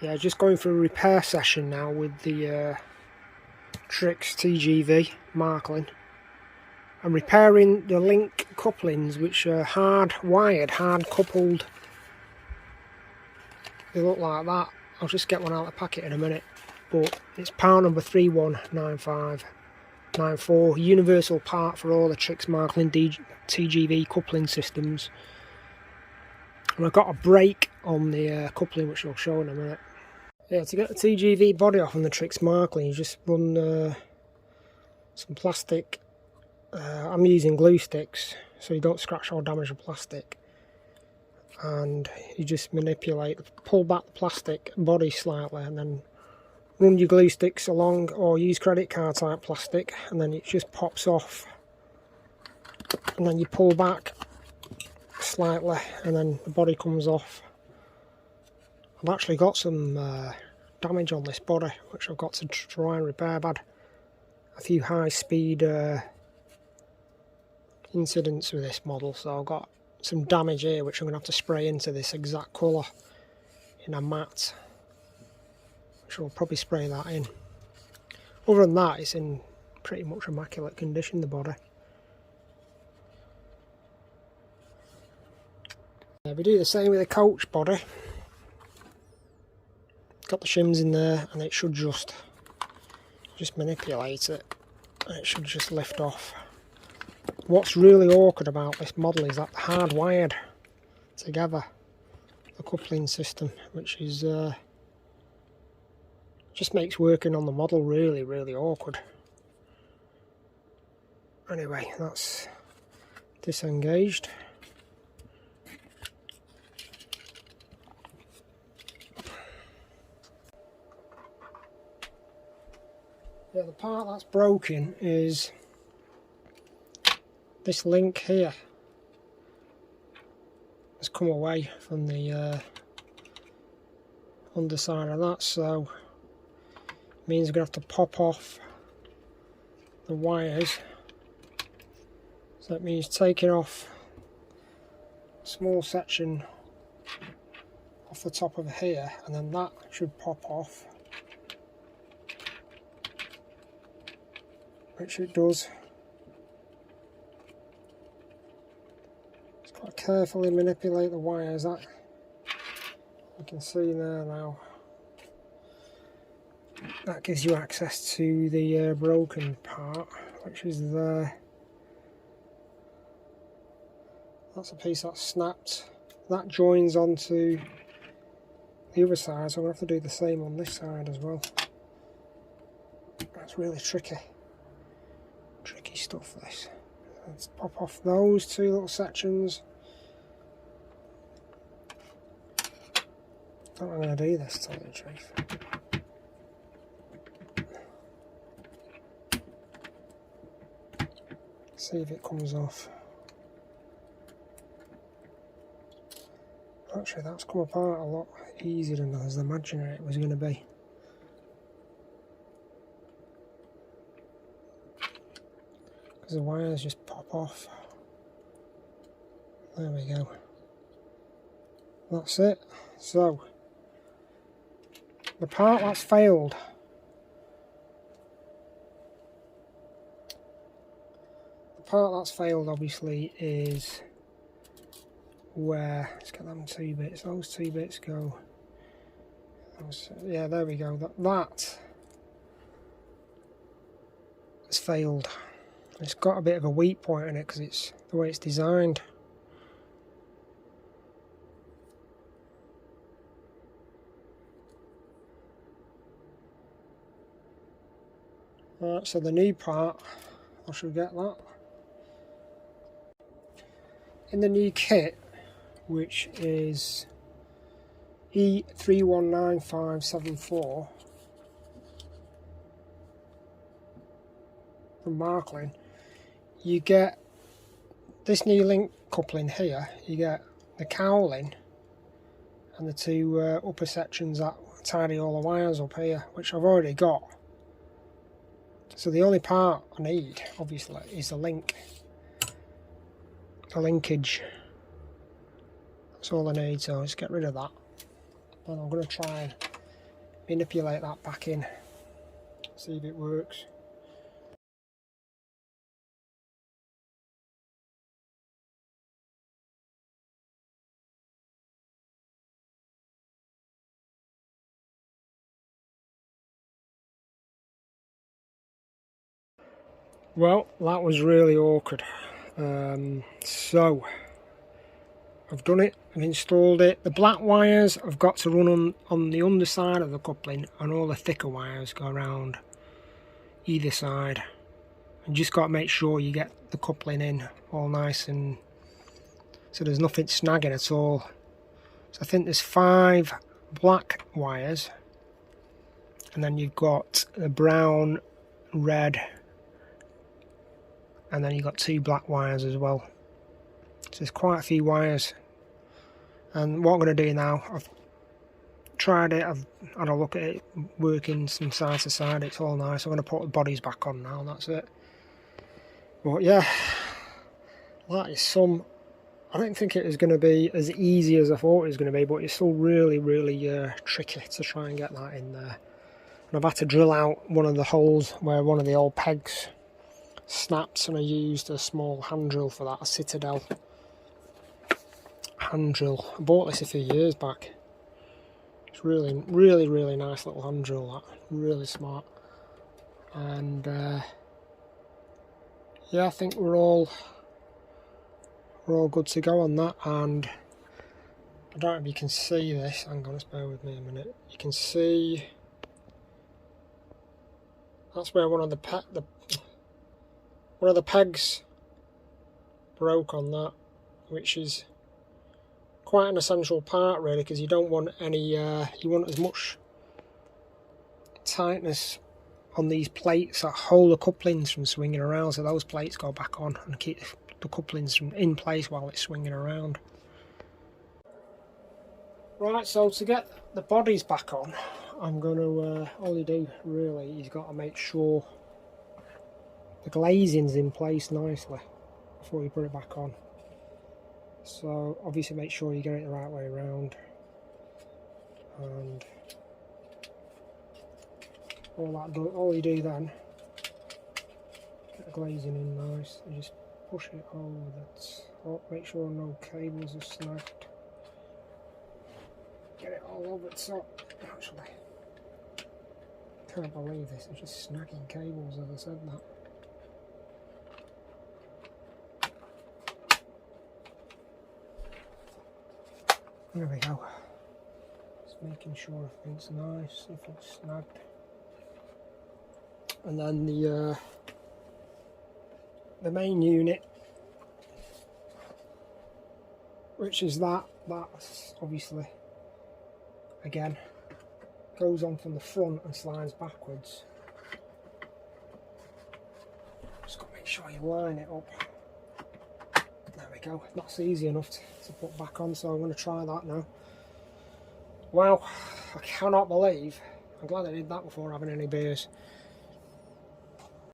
Yeah, just going for a repair session now with the Trix TGV Marklin. I'm repairing the link couplings, which are hard wired, hard coupled. They look like that. I'll just get one out of the packet in a minute. But it's part number 319594, universal part for all the Trix Marklin TGV coupling systems. And I've got a brake on the coupling, which I'll show in a minute. Yeah, to get the TGV body off on the Trix Marklin, you just run some plastic. I'm using glue sticks, so you don't scratch or damage the plastic. And you just manipulate, pull back the plastic body slightly, and then run your glue sticks along, or use credit card type plastic, and then it just pops off. And then you pull back slightly, and then the body comes off. I've actually got some damage on this body, which I've got to try and repair. I've had a few high speed incidents with this model, so I've got some damage here which I'm going to have to spray into this exact colour in a matte, which I'll probably spray that in. Other than that, it's in pretty much immaculate condition, the body. Yeah, we do the same with the coach body. Got the shims in there, and it should just manipulate it, and it should just lift off. What's really awkward about this model is that they're hardwired together, the coupling system, which is just makes working on the model really awkward. Anyway, that's disengaged. Yeah, the part that's broken is this link here. Has come away from the underside of that, so it means we're going to have to pop off the wires. So that means taking off a small section off the top of here, and then that should pop off, which it does. Just got to carefully manipulate the wires. That you can see there now. That gives you access to the broken part, which is there. That's a piece that's snapped. That joins onto the other side, so I'm going to have to do the same on this side as well. That's really tricky stuff, this. Let's pop off those two little sections. I don't know I'm going to do this, to tell you the truth. See if it comes off. Actually, that's come apart a lot easier than I was imagining it was going to be. Because the wires just pop off. There we go. That's it. So, the part that's failed. The part that's failed, obviously, is where, let's get them two bits, those two bits go, yeah, there we go, that has failed. It's got a bit of a weak point in it because it's the way it's designed. Alright, so the new part, I should get that. In the new kit, which is E319574 from Marklin, you get this new link coupling here. You get the cowling and the two upper sections that tidy all the wires up here, which I've already got. So the only part I need, obviously, is the link, the linkage. That's all I need, so let's get rid of that. And I'm going to try and manipulate that back in, see if it works. Well, that was really awkward. So I've done it, I've installed it. The black wires I've got to run on the underside of the coupling, and all the thicker wires go around either side. And just got to make sure you get the coupling in all nice, and so there's nothing snagging at all. So I think there's 5 black wires, and then you've got the brown, red, and then you've got 2 black wires as well. So there's quite a few wires. And what I'm going to do now, I've tried it, I've had a look at it working from side to side, it's all nice. I'm going to put the bodies back on now, and that's it. But yeah, that is some... I don't think it is going to be as easy as I thought it was going to be, but it's still really, really tricky to try and get that in there. And I've had to drill out one of the holes where one of the old pegs snapped, and I used a small hand drill for that, a Citadel hand drill. I bought this a few years back. It's really, really, really nice little hand drill, that. Really smart. And yeah, I think we're all good to go on that. And I don't know if you can see this. Hang on, just bear with me a minute. You can see that's where one of the pegs broke on that, which is quite an essential part really, because you don't want any you want as much tightness on these plates that hold the couplings from swinging around, so those plates go back on and keep the couplings in place while it's swinging around. Right, so to get the bodies back on, I'm going to all you do really is got to make sure the glazing's in place nicely before you put it back on. So obviously make sure you get it the right way around, and all you do then, get the glazing in nice, and just push it over the top, make sure no cables are snagged, get it all over the top. Actually, can't believe this, I'm just snagging cables as I said that. There we go. Just making sure everything's nice, nothing's snagged. And then the main unit, which is that's obviously, again, goes on from the front and slides backwards. Just got to make sure you line it up. There we go. That's easy enough to put back on, so I'm going to try that now. Wow, I cannot believe, I'm glad I did that before having any beers.